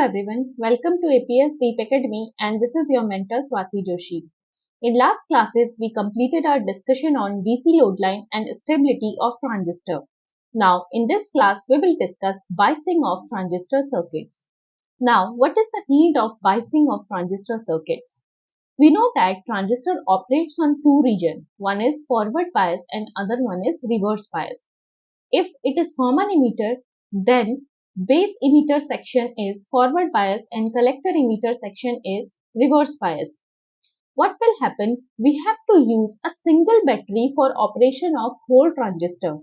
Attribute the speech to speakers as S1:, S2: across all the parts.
S1: everyone, welcome to APS Deep Academy and this is your mentor Swati Joshi. In last classes, we completed our discussion on DC load line and stability of transistor. Now, in this class, we will discuss biasing of transistor circuits. Now, what is the need of biasing of transistor circuits? We know that transistor operates on two regions. One is forward bias and other one is reverse bias. If it is common emitter, then base emitter section is forward bias and collector emitter section is reverse bias. What will happen? We have to use a single battery for operation of whole transistor.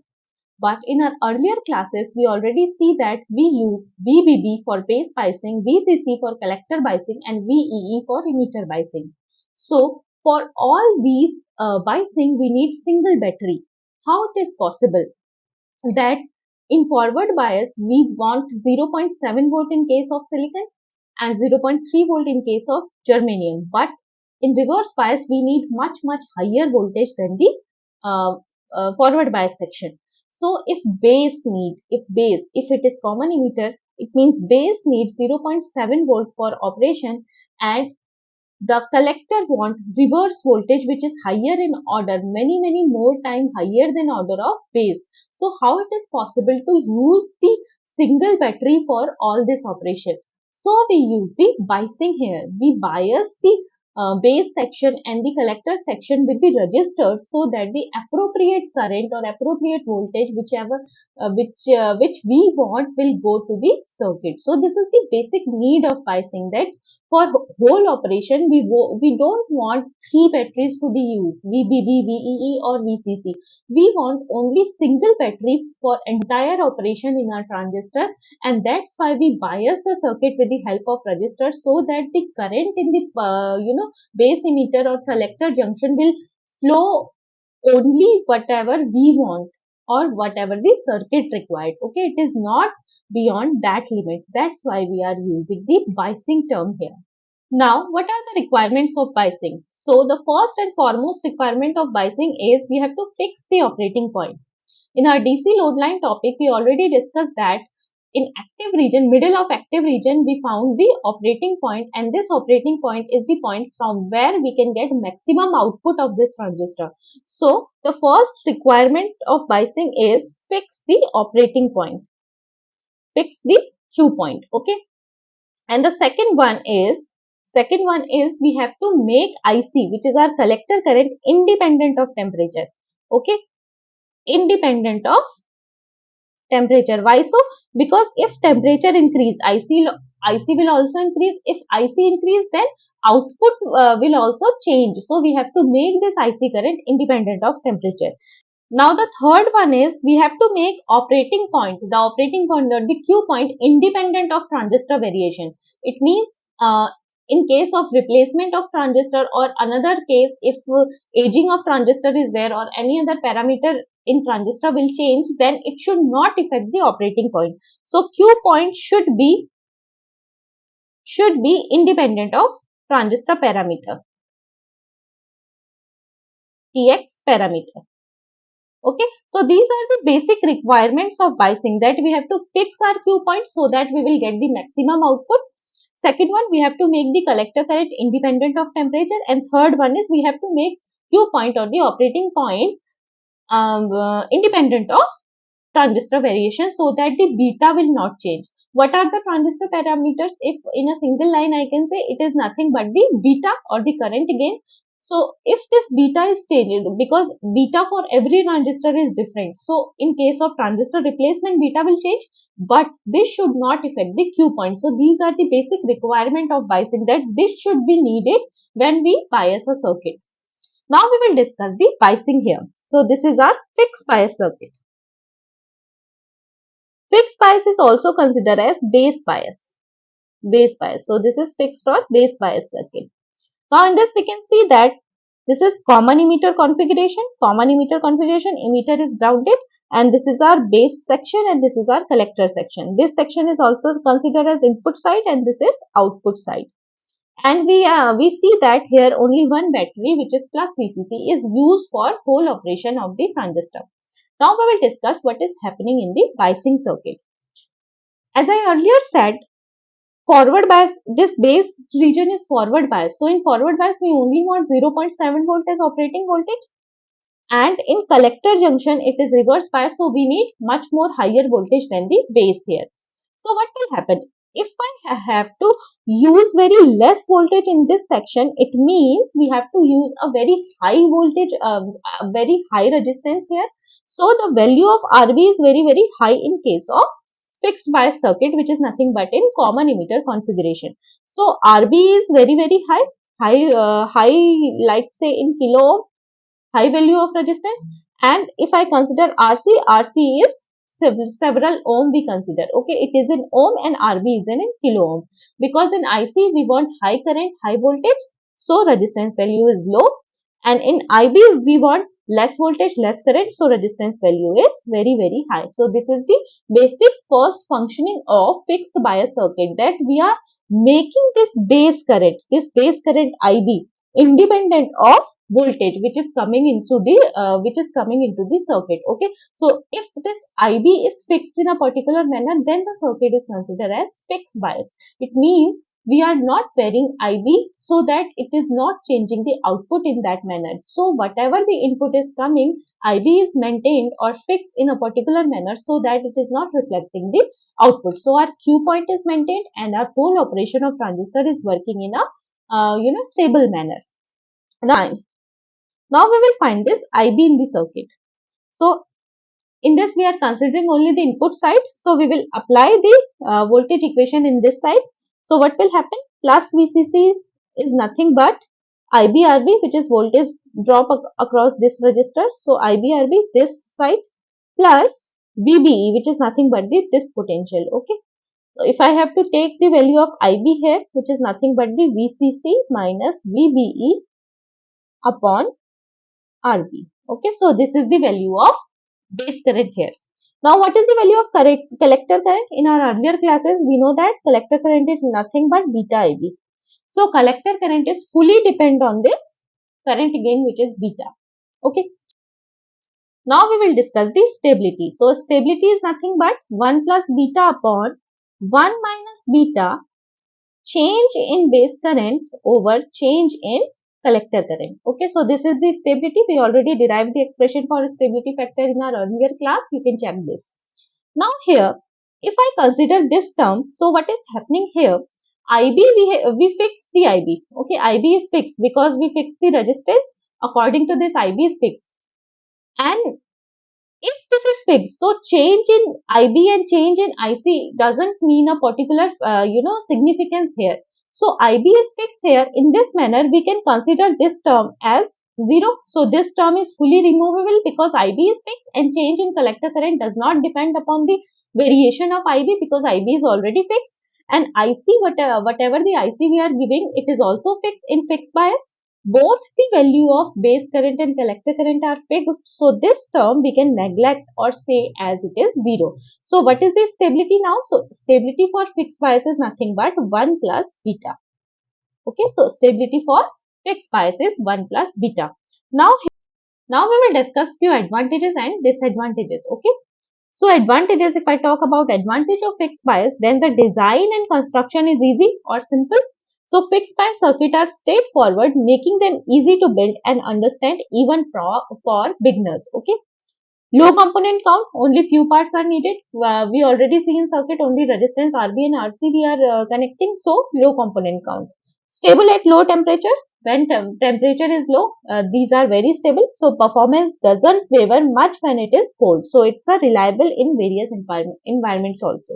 S1: But in our earlier classes, we already see that we use VBB for base biasing, VCC for collector biasing and VEE for emitter biasing. So for all these biasing, we need single battery. How it is possible? That in forward bias we want 0.7 volt in case of silicon and 0.3 volt in case of germanium, but in reverse bias we need much higher voltage than the forward bias section. So if it is common emitter, it means base needs 0.7 volt for operation and the collector want reverse voltage which is higher in order, many more time higher than order of base. So how it is possible to use the single battery for all this operation? So we use the biasing here. We bias the base section and the collector section with the resistors so that the appropriate current or appropriate voltage which we want will go to the circuit. So this is the basic need of biasing, that for whole operation we don't want three batteries to be used, VBB, VEE or VCC. We want only single battery for entire operation in our transistor, and that's why we bias the circuit with the help of resistor so that the current in the base emitter or collector junction will flow only whatever we want or whatever the circuit required. Okay, it is not beyond that limit. That's why we are using the biasing term here. Now, what are the requirements of biasing? So, the first and foremost requirement of biasing is we have to fix the operating point. In our DC load line topic, we already discussed that in active region, middle of active region, we found the operating point, and this operating point is the point from where we can get maximum output of this transistor. So, the first requirement of biasing is fix the operating point, fix the Q point, okay? And the second one is we have to make IC, which is our collector current, independent of temperature, okay? Independent of temperature. Why so? Because if temperature increase, IC will also increase. If IC increase, then output will also change. So we have to make this IC current independent of temperature. Now the third one is we have to make operating point, the operating point or the Q point, independent of transistor variation. It means in case of replacement of transistor or another case, if aging of transistor is there or any other parameter in transistor will change, then it should not affect the operating point. So Q point should be independent of transistor parameter, TX parameter. Okay, so these are the basic requirements of biasing, that we have to fix our Q point so that we will get the maximum output. Second one, we have to make the collector current independent of temperature, and third one is we have to make Q point or the operating point independent of transistor variation so that the beta will not change. What are the transistor parameters? If in a single line I can say it is nothing but the beta or the current gain. So if this beta is changed, because beta for every transistor is different, so in case of transistor replacement beta will change, but this should not affect the Q point. So these are the basic requirement of biasing, that this should be needed when we bias a circuit. Now we will discuss the biasing here. So this is our fixed bias circuit. Fixed bias is also considered as base bias. Base bias. So this is fixed or base bias circuit. Now in this we can see that this is common emitter configuration. Common emitter configuration, emitter is grounded, and this is our base section and this is our collector section. This section is also considered as input side and this is output side. And we see that here only one battery, which is plus VCC, is used for whole operation of the transistor. Now we will discuss what is happening in the biasing circuit. As I earlier said, forward bias, this base region is forward bias. So in forward bias, we only want 0.7 volt as operating voltage, and in collector junction, it is reverse bias. So we need much more higher voltage than the base here. So what will happen? If I have to use very less voltage in this section, it means we have to use a very high voltage, a very high resistance here. So the value of RB is very, very high in case of fixed bias circuit, which is nothing but in common emitter configuration. So RB is very, very high, let's say in kilo ohm, high value of resistance. And if I consider RC is several ohm we consider. Okay, it is in ohm and RB is in kilo ohm. Because in IC we want high current, high voltage, so resistance value is low. And in IB we want less voltage, less current, so resistance value is very, very high. So this is the basic first functioning of fixed bias circuit, that we are making this base current IB independent of voltage which is coming into the circuit. Okay, so if this IB is fixed in a particular manner, then the circuit is considered as fixed bias. It means we are not varying IB so that it is not changing the output in that manner. So whatever the input is coming, IB is maintained or fixed in a particular manner so that it is not reflecting the output. So our Q point is maintained and our whole operation of transistor is working in a stable manner. Now we will find this IB in the circuit. So in this we are considering only the input side. So we will apply the voltage equation in this side. So what will happen? Plus VCC is nothing but IBRB, which is voltage drop across this resistor. So IBRB this side plus VBE, which is nothing but this potential. Okay. So if I have to take the value of IB here, which is nothing but the VCC minus VBE upon RB. Okay, so this is the value of base current here. Now, what is the value of collector current? In our earlier classes, we know that collector current is nothing but beta IB. So, collector current is fully depend on this current gain, which is beta. Okay. Now, we will discuss the stability. So, stability is nothing but 1 plus beta upon 1 minus beta change in base current over change in collector current. Okay, so this is the stability. We already derived the expression for stability factor in our earlier class. You can check this. Now here, if I consider this term, so what is happening here? IB, we fixed the IB. Okay, IB is fixed because we fixed the resistance. According to this, IB is fixed. And if this is fixed, so change in IB and change in IC doesn't mean a particular, significance here. So IB is fixed here. In this manner, we can consider this term as 0. So this term is fully removable because IB is fixed and change in collector current does not depend upon the variation of IB because IB is already fixed. And IC, whatever the IC we are giving, it is also fixed in fixed bias. Both the value of base current and collector current are fixed. So this term we can neglect or say as it is 0. So what is the stability now? So stability for fixed bias is nothing but 1 plus beta. Okay, so stability for fixed bias is 1 plus beta. Now we will discuss few advantages and disadvantages. Okay. So advantages, if I talk about advantage of fixed bias, then the design and construction is easy or simple. So fixed bias circuit are straightforward, making them easy to build and understand even for beginners. Okay. Low component count, only few parts are needed. We already see in circuit only resistance RB and RC we are connecting, so low component count. Stable at low temperatures. When temperature is low, these are very stable. So performance doesn't waver much when it is cold. So it's a reliable in various environments also.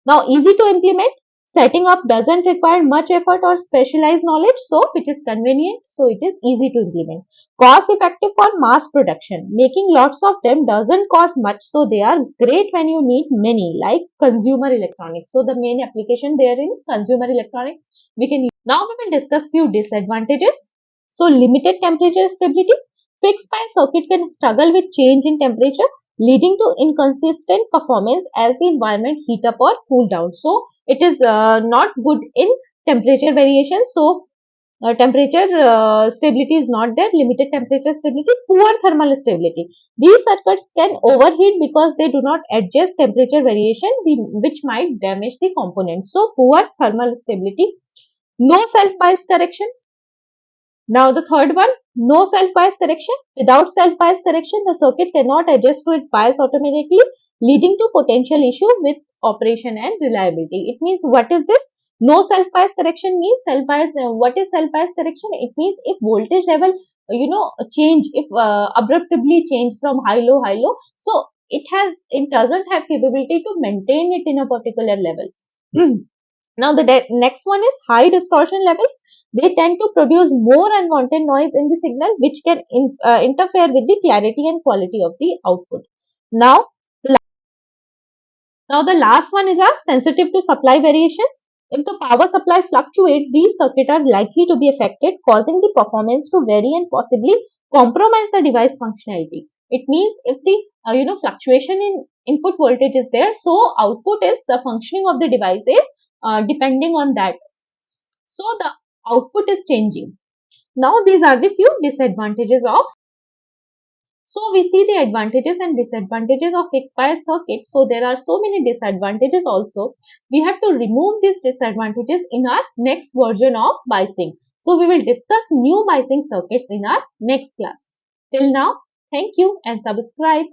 S1: Now, easy to implement. Setting up doesn't require much effort or specialized knowledge, so which is convenient, so it is easy to implement. Cost effective for mass production. Making lots of them doesn't cost much, so they are great when you need many, like consumer electronics. So the main application there in consumer electronics we can use. Now we will discuss few disadvantages. So limited temperature stability. Fixed bias circuit can struggle with change in temperature, leading to inconsistent performance as the environment heat up or cool down. So it is not good in temperature variation. So temperature stability is not there, limited temperature stability, poor thermal stability. These circuits can overheat because they do not adjust temperature variation, which might damage the component. So, poor thermal stability, no self-bias corrections. Now the third one, no self-bias correction. Without self-bias correction, the circuit cannot adjust to its bias automatically, leading to potential issue with operation and reliability. It means, what is this? No self-bias correction means self-bias. What is self-bias correction? It means if voltage level, change, if abruptly change from high low, so it doesn't have capability to maintain it in a particular level. Now the next one is high distortion levels. They tend to produce more unwanted noise in the signal, which can interfere with the clarity and quality of the output. Now, now the last one is sensitive to supply variations. If the power supply fluctuates, these circuits are likely to be affected, causing the performance to vary and possibly compromise the device functionality. It means if the fluctuation in input voltage is there, so output is the functioning of the device is depending on that. So the output is changing. Now these are the few disadvantages of. So we see the advantages and disadvantages of fixed bias circuit. So there are so many disadvantages also. We have to remove these disadvantages in our next version of biasing. So we will discuss new biasing circuits in our next class. Till now, thank you and subscribe.